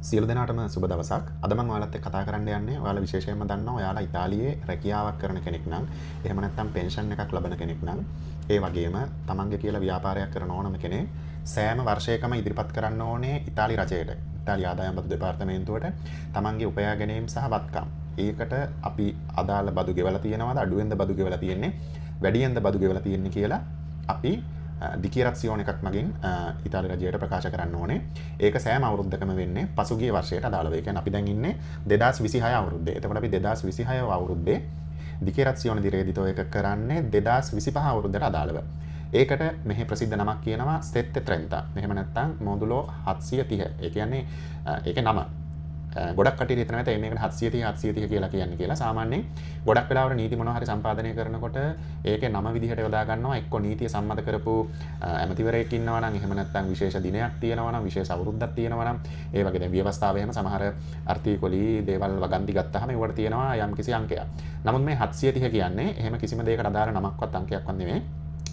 සියලු දෙනාටම සුබ දවසක්. අද මම ඔයාලත් එක්ක කතා කරන්න යන්නේ ඔයාලා විශේෂයෙන්ම දන්නවා ඔයාලා ඉතාලියේ රැකියාවක් කරන කෙනෙක් නම් එහෙම නැත්නම් පෙන්ෂන් එකක් ලබන කෙනෙක් නම් ඒ වගේම තමන්ගේ කියලා ව්‍යාපාරයක් කරන ඕනම කෙනෙක් සෑම වර්ෂයකම ඉදිරිපත් කරන්න ඕනේ ඉතාලි රජයට. ඉතාලි ආදායම් බදු දෙපාර්තමේන්තුවට තමන්ගේ උපයා ගැනීම සහ වත්කම්. ඒකට අපි අදාළ බදු ගෙවලා තියෙනවද අඩුවෙන්ද බදු ගෙවලා තියෙන්නේ වැඩියෙන්ද බදු ගෙවලා තියෙන්නේ කියලා අපි දිකිරත්සියෝන එකක් මගින් ඉතාලි රජයට ප්‍රකාශ කරන්න ඕනේ. ඒක සෑම අවුරුද්දකම වෙන්නේ පසුගිය වර්ෂයට අදාළව. ඒ කියන්නේ අපි දැන් ඉන්නේ 2026 අවුරුද්දේ. එතකොට අපි 2026 අවුරුද්දේ දිකිරත්සියෝන දිරේදිතෝ එක කරන්නේ 2025 අවුරුද්දට අදාළව. ඒකට මෙහි ප්‍රසිද්ධ නමක් කියනවා සෙත්තේ ත්‍රෙන්තා. එහෙම නැත්නම් මොදුලෝ 730. ඒ කියන්නේ ඒකේ නම ගොඩක් කටියට හිතන නැත මේකට 730 කියලා කියන්නේ කියලා. සාමාන්‍යයෙන් ගොඩක් වෙලාවට නීති මොනවා හරි සම්පාදනය කරනකොට ඒකේ නම විදිහට යොදා ගන්නවා. එක්ක නීතිය සම්මත කරපු ඇමතිවරයෙක් ඉන්නවා නම් එහෙම නැත්නම් විශේෂ දිනයක් තියෙනවා නම් විශේෂ අවුරුද්දක් තියෙනවා නම් ඒ වගේ දැන් ව්‍යවස්ථාවේ එහෙම සමහර ආර්ථිකවලි දේවල් වගන්ති ගත්තාම ඒවට තියෙනවා යම්කිසි අංකයක්. නමුත් මේ 730 කියන්නේ එහෙම කිසිම දෙයකට අදාළ නමක්වත් අංකයක්වත් නෙමෙයි.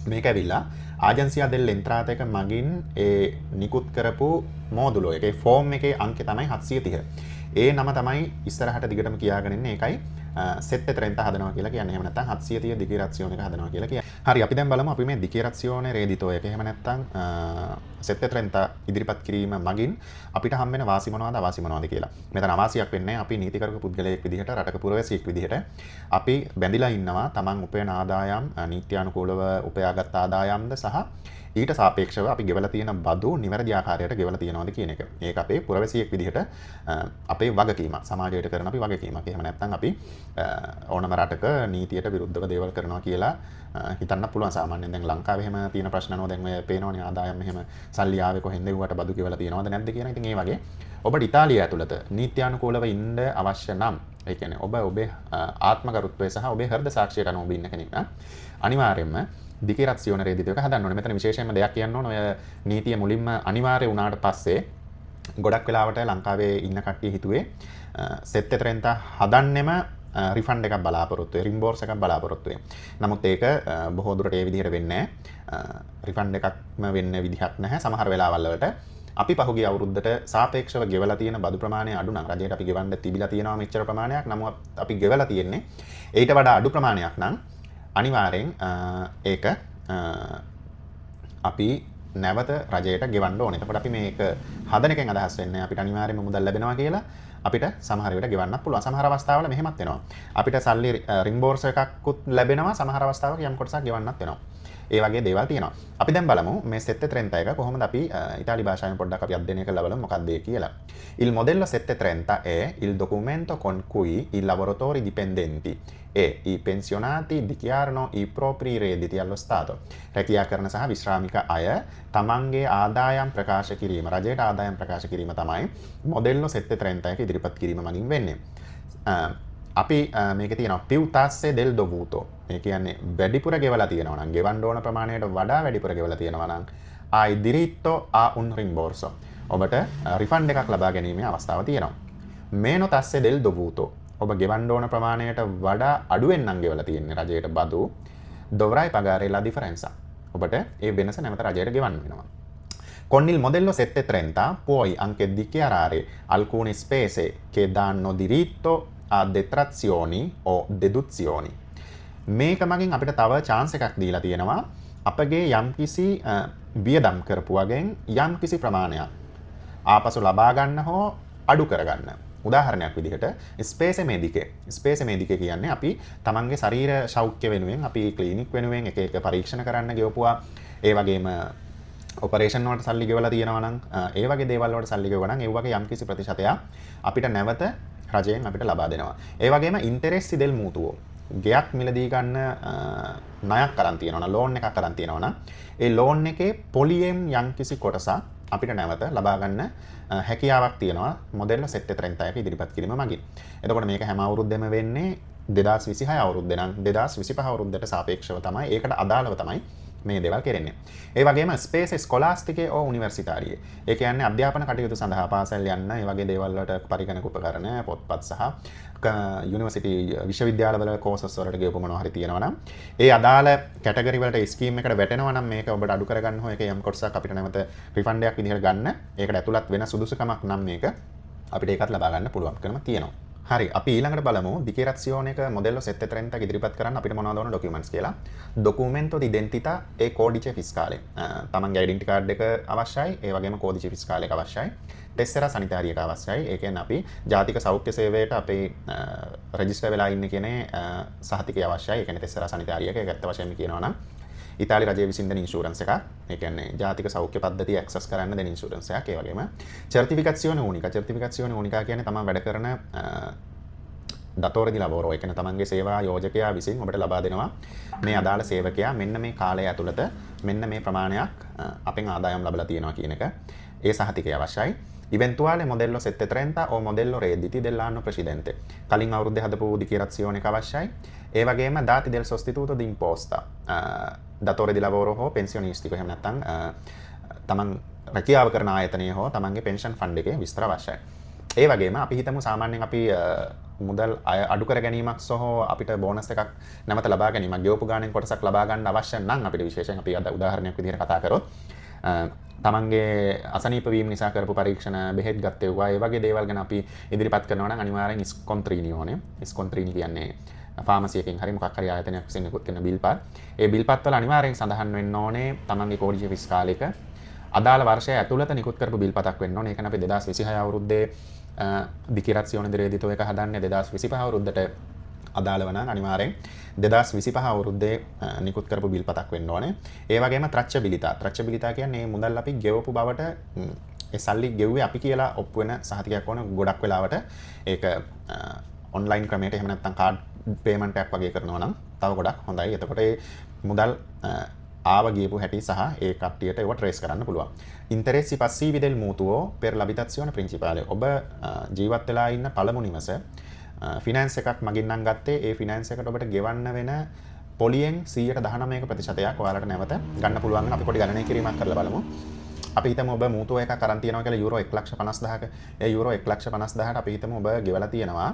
මේක ඇවිල්ලා ආජන්සියා දෙල් එන්ත්‍රාත එක මගින් ඒ නිකුත් කරපු මෝදුලෝ එකේ ෆෝම් එකේ අංකය තමයි 730. ඒ නම තමයි ඉස්සරහට දිගටම කියාගෙන ඉන්නේ. ඒකයි සෙත්තේ ත්‍රෙන්තා හදනවා කියලා කියන්නේ. එහෙම නැත්නම් 730 දිකිරත්සියෝන එක හදනවා කියලා කියන්නේ. හරි අපි දැන් බලමු අපි මේ දිකිරත්සියෝන රේදිතෝ එක එහෙම නැත්නම් සෙත්තේ ත්‍රෙන්තා ඉදිරිපත් කිරීම මගින් අපිට හම් වෙන වාසි මොනවද අවාසි මොනවද කියලා. මෙතන අවාසියක් වෙන්නේ අපි නීතිකරුක පුද්ගලයෙක් විදිහට රටක පුරවැසියෙක් විදිහට අපි බැඳිලා ඉන්නවා තමන් උපයන ආදායම් නීත්‍යානුකූලව උපයාගත් ආදායම්ද සහ ඊට සාපේක්ෂව අපි ගෙවලා තියෙන බදු නිවැරදි ආකාරයට ගෙවලා තියෙනවද කියන එක. ඒක අපේ පුරවැසියෙක් විදිහට අපේ වගකීමක්. සමාජයට කරන අපි වගකීමක්. එහෙම නැත්නම් අපි ඕනම රටක නීතියට විරුද්ධව දේවල් කරනවා කියලා හිතන්න පුළුවන්. සාමාන්‍යයෙන් දැන් ලංකාවේ එහෙම තියෙන ප්‍රශ්න නෝ දැන් ඔය පේනවනේ ආදායම් එහෙම සල්ලි ආවේ කොහෙන්ද ඒවට බදු ගෙවලා තියෙනවද නැද්ද කියන. ඉතින් ඒ වගේ ඔබට ඉතාලිය ඇතුළත නීත්‍යානුකූලව ඉන්න අවශ්‍ය නම් ඒ කියන්නේ ඔබ ඔබේ ආත්මගරුත්වය සහ ඔබේ හෘද සාක්ෂියට අනුව ඔබ ඉන්න කෙනෙක් නම් අනිවාර්යයෙන්ම දිකිරත්සියෝන රේදිතෝ එක හදන්න ඕනේ. මෙතන විශේෂයෙන්ම දෙයක් කියන්න ඕන. ඔය නීතිය මුලින්ම අනිවාර්ය වුණාට පස්සේ ගොඩක් වෙලාවට ලංකාවේ ඉන්න කට්ටිය හිතුවේ සෙත්තේ ත්‍රෙන්තා හදන්නෙම රිෆන්ඩ් එකක් බලාපොරොත්තු වෙයි, රිම්බෝර්ස් එකක් බලාපොරොත්තු වෙයි. නමුත් ඒක බොහෝ දුරට ඒ විදිහට වෙන්නේ නැහැ. රිෆන්ඩ් එකක්ම වෙන්න විදිහක් නැහැ. සමහර වෙලාවල් වලට අපි පහුගිය අවුරුද්දට සාපේක්ෂව ගෙවලා තියෙන බදු ප්‍රමාණය අඩු නම් රජයට අපි ගෙවන්න තිබිලා තියෙනවා මෙච්චර ප්‍රමාණයක්. නමුත් අපි ගෙවලා තියෙන්නේ ඊට වඩා අඩු ප්‍රමාණයක් නම් අනිවාර්යෙන් ඒක අපි නැවත රජයට ගෙවන්න ඕනේ. එතකොට අපි මේක හදන එකෙන් අදහස් වෙන්නේ අපිට අනිවාර්යයෙන්ම මුදල් ලැබෙනවා කියලා. අපිට සමහර වෙලට ගෙවන්නත් පුළුවන්. සමහර අවස්ථාවල මෙහෙමත් වෙනවා. අපිට සල්ලි රිම්බෝර්ස් එකක්කුත් ලැබෙනවා. සමහර අවස්ථාවක යම් කොටසක් ගෙවන්නත් වෙනවා. ඒ වගේ දේවල් තියෙනවා. අපි දැන් බලමු මේ සෙත්තේ ත්‍රෙන්තා එක කොහොමද අපි ඉතාලි භාෂාවෙන් පොඩ්ඩක් අපි අධ්‍යයනය කරලා බලමු මොකක්ද ඒ කියලා. Il modello 730 è il documento con cui i lavoratori dipendenti e i pensionati dichiarano i propri redditi allo Stato. රැකියා කරන සහ විශ්‍රාමික අය තමන්ගේ ආදායම් ප්‍රකාශ කිරීම රජයට ආදායම් ප්‍රකාශ කිරීම තමයි මොඩෙල්ලෝ 730 එක ඉදිරිපත් කිරීම මගින් වෙන්නේ. අපි මේකේ තියෙනවා più tasse del dovuto. ඒ කියන්නේ වැඩිපුර ගෙවලා තියෙනවා නම් ගෙවන්න ඕන ප්‍රමාණයට වඩා වැඩිපුර ගෙවලා තියෙනවා නම් hai diritto a un rimborso. ඔබට රිෆන්ඩ් එකක් ලබා ගැනීමේ අවස්ථාව තියෙනවා. meno tasse del dovuto. ඔබ ගෙවන්න ඕන ප්‍රමාණයට වඩා අඩුවෙන් නම් ගෙවලා තියෙන්නේ රජයට බදු dovrai pagare la differenza. ඔබට ඒ වෙනස නැවත රජයට ගෙවන්න වෙනවා. Con il modello 730 puoi anche dichiarare alcune spese che danno diritto a detrazioni o deduzioni. මේක මගින් අපිට තව chance එකක් දීලා තියෙනවා අපගේ යම්කිසි වියදම් කරපුවගෙන් යම්කිසි ප්‍රමාණයක් ආපසු ලබා ගන්න හෝ අඩු කරගන්න. උදාහරණයක් විදිහට ස්පේසේ මේදිකේ කියන්නේ අපි තමන්ගේ ශරීර සෞඛ්‍ය වෙනුවෙන් අපි ක්ලිනික් වෙනුවෙන් එක එක පරීක්ෂණ කරන්න ගෙවපුවා. ඒ වගේම ඔපරේෂන් වලට සල්ලි ගෙවලා තියෙනවා නම් ඒ වගේ දේවල් වලට සල්ලි ගෙවුවා නම් ඒ වගේ යම්කිසි ප්‍රතිශතයක් අපිට නැවත රජයෙන් අපිට ලබා දෙනවා. ඒ වගේම ඉන්ටරෙස්ටි දෙල් මූතුවෝ ගයක් මිලදී ගන්න ණයක් අරන් තියෙනවා නම් ලෝන් එකක් අරන් තියෙනවා නම් ඒ ලෝන් එකේ පොලියෙන් යම්කිසි කොටසක් අපිට නැවත ලබා ගන්න හැකියාවක් තියෙනවා මොඩෙල්ලෝ 730 එක ඉදිරිපත් කිරීම මගින්. එතකොට මේක හැම අවුරුද්දෙම වෙන්නේ 2026 අවුරුද්දේ නම් 2025 අවුරුද්දට සාපේක්ෂව තමයි ඒකට අදාළව තමයි මේ දේවල් කෙරෙන්නේ. ඒ වගේම ස්පේස් ස්කොලාස්ටිකේ ඕ යුනිවර්සිටාරියේ. ඒ කියන්නේ අධ්‍යාපන කටයුතු සඳහා පාසල් යන්න, ඒ වගේ දේවල් වලට පරිගණක උපකරණ, පොත්පත් සහ යුනිවර්සිටි විශ්වවිද්‍යාලවල කෝසස් වලට ගෙවපු මොනවා හරි තියෙනවා නම් ඒ අදාළ කැටගරි වලට ස්කීම් එකට වැටෙනවා නම් මේක ඔබට අඩු කරගන්න හෝ ඒක යම් කොටසක් අපිට නැවත රිෆන්ඩ් එකක් විදිහට ගන්න. ඒකට ඇතුළත් වෙන සුදුසුකමක් නම් මේක අපිට ඒකත් ලබා ගන්න පුළුවන්කම තියෙනවා. හරි අපි ඊළඟට බලමු dichiarazione modello 730 ඉදිරිපත් කරන්න අපිට මොනවද ඕන documents කියලා. Documento di identità e codice fiscale. තමන්ගේ identity card එක අවශ්‍යයි. ඒ වගේම codice fiscale එක අවශ්‍යයි. tessera sanitaria එක අවශ්‍යයි. ඒ කියන්නේ අපි ජාතික සෞඛ්‍ය සේවයට අපේ රෙජිස්ටර් වෙලා ඉන්න කෙනේ සහතිකය අවශ්‍යයි. ඒ කියන්නේ tessera sanitaria එක ඇත්ත වශයෙන්ම කියනවා නම් ඉතාලි රජය විසින් දෙන ඉන්ෂුරන්ස් එකක්. ඒ කියන්නේ ජාතික සෞඛ්‍ය පද්ධතිය ඇක්සස් කරන්න දෙන ඉන්ෂුරන්ස් එකක්. ඒ වගේම certificazione unica. Certificazione unica කියන්නේ තමන් වැඩ කරන datore di lavoro. ඒ කියන්නේ තමන්ගේ සේවා යෝජකයා විසින් ඔබට ලබා දෙනවා මේ අදාළ සේවකයා මෙන්න මේ කාලය ඇතුළත මෙන්න මේ ප්‍රමාණයක් අපෙන් ආදායම් ලබලා තියෙනවා කියන එක. ඒ සහතිකය අවශ්‍යයි. Eventuale modello 730 o modello redditi dell'anno precedente. කලින් අවුරුද්දේ හදපු dichiarazione එක අවශ්‍යයි. ඒ වගේම dati del sostituto di imposta. datore di lavoro හෝ pensionistico එහෙම නැත්නම් තමන් රැකියාව කරන ආයතනය හෝ තමන්ගේ pension fund එකේ විස්තර අවශ්‍යයි. ඒ වගේම අපි හිතමු සාමාන්‍යයෙන් අපි මුදල් අඩු කර ගැනීමක් සහ අපිට බෝනස් එකක් නැවත ලබා ගැනීමක් ගෙවපු ගාණෙන් කොටසක් ලබා ගන්න අවශ්‍ය නම් අපිට විශේෂයෙන් අපි අද උදාහරණයක් විදිහට කතා කරොත් තමන්ගේ අසනීප වීම නිසා කරපු පරීක්ෂණ බෙහෙත් ගත්තේ වුණා ඒ වගේ දේවල් ගැන අපි ඉදිරිපත් කරනවා නම් අනිවාර්යෙන් ස්කොන්ත්‍රීනි ඕනේ. ස්කොන්ත්‍රීනි කියන්නේ ෆාමසි එකකින් හරි මොකක් හරි ආයතනයක් විසින් නිකුත් කරන බිල්පත්. ඒ බිල්පත් වල අනිවාර්යෙන් සඳහන් වෙන්න ඕනේ තමන්ගේ කෝඩිජේ ෆිස්කාල් එක අදාළ වර්ෂය ඇතුළත නිකුත් කරපු බිල්පතක් වෙන්න ඕනේ. ඒක නම් අපි 2026 අවුරුද්දේ dichiarazione di reddito එක හදන්නේ 2025 අවුරුද්දට අදාළව නම් අනිවාර්යෙන් 2025 අවුරුද්දේ නිකුත් කරපු බිල්පතක් වෙන්න ඕනේ. ඒ වගේම tracciabilità. Tracciabilità කියන්නේ මුදල් අපි ගෙවපු බවට ඒ සල්ලි ගෙව්වේ අපි කියලා ඔප්පු වෙන සහතිකයක් ඕන. ගොඩක් වෙලාවට ඒක ඔන්ලයින් ක්‍රමයට එහෙම නැත්නම් කාඩ් පේමන්ට් එකක් වගේ කරනවා නම් තව ගොඩක් හොඳයි. එතකොට ඒ මුදල් ආව ගියපු හැටි සහ ඒ කට්ටියට ඒව ට්‍රේස් කරන්න පුළුවන්. Interessi passivi del mutuo per l'abitazione principale. ඔබ ජීවත් වෙලා ඉන්න පළමු නිවස ෆිනෑන්ස් එකක් මගින් නම් ගත්තේ ඒ ෆිනෑන්ස් එකට ඔබට ගෙවන්න වෙන පොලියෙන් 19% ඔයාලට නැවත ගන්න පුළුවන් නම් අපි පොඩි ගණනය කිරීමක් කරලා බලමු. අපි හිතමු ඔබ මුතුව එකක් අරන් තියනවා කියලා යුරෝ 1,50,000ක. ඒ යුරෝ 1,50,000ට අපි හිතමු ඔබ ගෙවලා තියෙනවා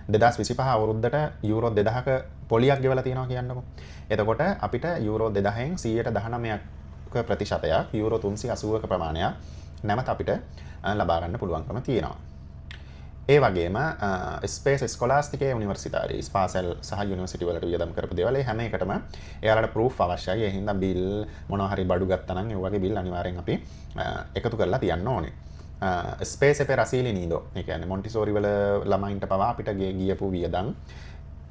2025 අවුරුද්දට යුරෝ 2000ක පොලියක් ගෙවලා තියෙනවා කියන්නකො. එතකොට අපිට යුරෝ 2000න් 19%ක ප්‍රතිශතයක් යුරෝ 380ක ප්‍රමාණයක් නැවත අපිට ලබා ගන්න පුළුවන්කම තියෙනවා. ඒ වගේම ස්පේස් ස්කොලාස්ටිකේ යුනිවර්සිටාරි ස්පාසල් සහ යුනිවර්සිටි වලට වියදම් කරපු දේවල් ඒ හැම එකටම එයාලට ප්‍රූෆ් අවශ්‍යයි. ඒ හින්දා බිල් මොනවා හරි බඩු ගත්තා නම් ඒ වගේ බිල් අනිවාර්යෙන් අපි එකතු කරලා තියන්න ඕනේ. Space per asili nido. ඒ කියන්නේ මොන්ටිසෝරි වල ළමයින්ට පවා අපිට ගියපු වියදම්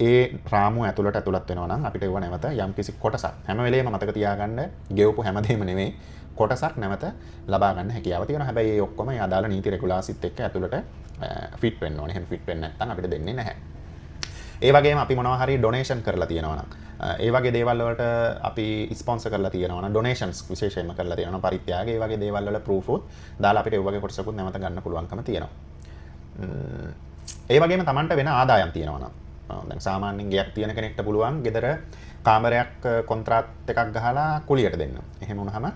ඒ රාමුව ඇතුළට ඇතුළත් වෙනවා නම් අපිට ඒව නැවත යම්කිසි කොටසක් හැම වෙලේම මතක තියාගන්න ගෙවපු හැමදේම නෙමෙයි කොටසක් නැවත ලබා ගන්න හැකියාව තියෙනවා. හැබැයි ඒ ඔක්කොම ඒ අදාළ නීති රෙගුලාසිත් එක්ක ඇතුළට ෆිට වෙන්න ඕනේ. එහෙම ෆිට වෙන්නේ නැත්නම් අපිට දෙන්නේ නැහැ. ඒ වගේම අපි මොනවා හරි ඩොනේෂන් කරලා තියෙනවා නම් ඒ වගේ දේවල් වලට අපි ස්පොන්සර් කරලා තියෙනවා නම් ඩොනේෂන්ස් විශේෂයෙන්ම කරලා තියෙනවා පරිත්‍යාග ඒ වගේ දේවල් වල ප්‍රූෆ් උත් දාලා අපිට ඒ වගේ කොටසකුත් නැවත ගන්න පුළුවන්කම තියෙනවා. ඒ වගේම Tamanට වෙන ආදායම් තියෙනවා නම් දැන් සාමාන්‍යයෙන් ගෙයක් තියෙන කෙනෙක්ට පුළුවන් ගෙදර කාමරයක් කොන්ත්‍රාත් එකක් ගහලා කුලියට දෙන්න. එහෙම වුණාම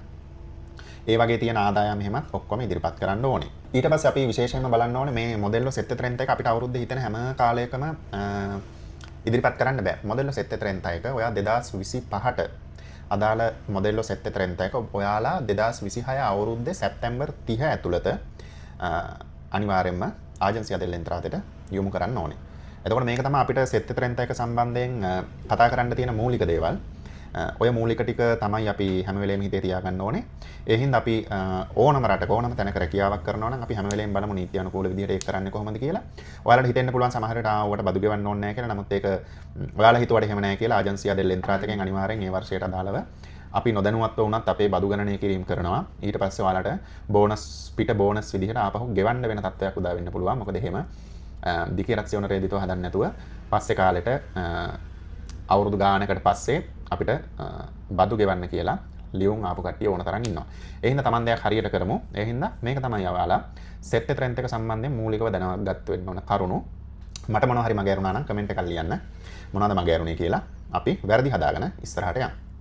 ඒ වගේ තියෙන ආදායම් එහෙමත් ඔක්කොම ඉදිරිපත් කරන්න ඕනේ. ඊට පස්සේ අපි විශේෂයෙන්ම බලන්න ඕනේ මේ මොඩෙල්ලෝ 730 එක අපිට අවුරුද්ද හිතන හැම කාලයකම ඉදිරිපත් කරන්න බෑ. මොඩෙල්ලෝ 730 එක ඔයා 2025ට අදාළ මොඩෙල්ලෝ 730 එක ඔයාලා 2026 අවුරුද්දේ සැප්තැම්බර් 30 ඇතුළත අනිවාර්යයෙන්ම ආජන්සියා දෙල් එන්ත්‍රාතේට යොමු කරන්න ඕනේ. එතකොට මේක තමයි අපිට 730 එක සම්බන්ධයෙන් කතා කරන්න තියෙන මූලික දේවල්. ඔය මූලික ටික තමයි අපි හැම වෙලේම හිතේ තියාගන්න ඕනේ. ඒ හින්දා අපි ඕනම රටක ඕනම තැනක රැකියාවක් කරනවා නම් අපි හැම වෙලේම බලමු නීති අනුකූල විදිහට ඒක කරන්නේ කොහොමද කියලා. ඔයාලට හිතෙන්න පුළුවන් සමහර විට ඔයාලට බදු ගෙවන්න ඕනේ නැහැ කියලා. නමුත් ඒක ඔයාලා හිතුවට එහෙම නැහැ කියලා ආජන්සියා දෙල් එන්ත්‍රාතකෙන් අනිවාර්යෙන් මේ වර්ෂයට අදාළව අපි නොදැනුවත්ව වුණත් අපේ බදු ගණනය කිරීම කරනවා. ඊට පස්සේ ඔයාලට බෝනස් පිට බෝනස් විදිහට ආපහු ගෙවන්න වෙන තත්ත්වයක් උදා වෙන්න පුළුවන්. මොකද එහෙම dichiarazione reddito හදන්න නැතුව පස්සේ කාලෙට අවුරුදු ගානකට පස්සේ අපිට බදු ගෙවන්න කියලා ලියුම් ආපු කට්ටිය ඕන තරම් ඉන්නවා. ඒ හින්දා Taman දෙයක් හරියට කරමු. ඒ හින්දා මේක තමයි ඔයාලා සෙට් ට්‍රෙන්ඩ් එක සම්බන්ධයෙන් මූලිකව දැනගත් වෙන්න ඕන කරුණු. මට මොනවා හරි මග ඇරුණා නම් කමෙන්ට් එකක් ලියන්න. මොනවද මග ඇරුණේ කියලා අපි වැරදි හදාගෙන ඉස්සරහට යමු.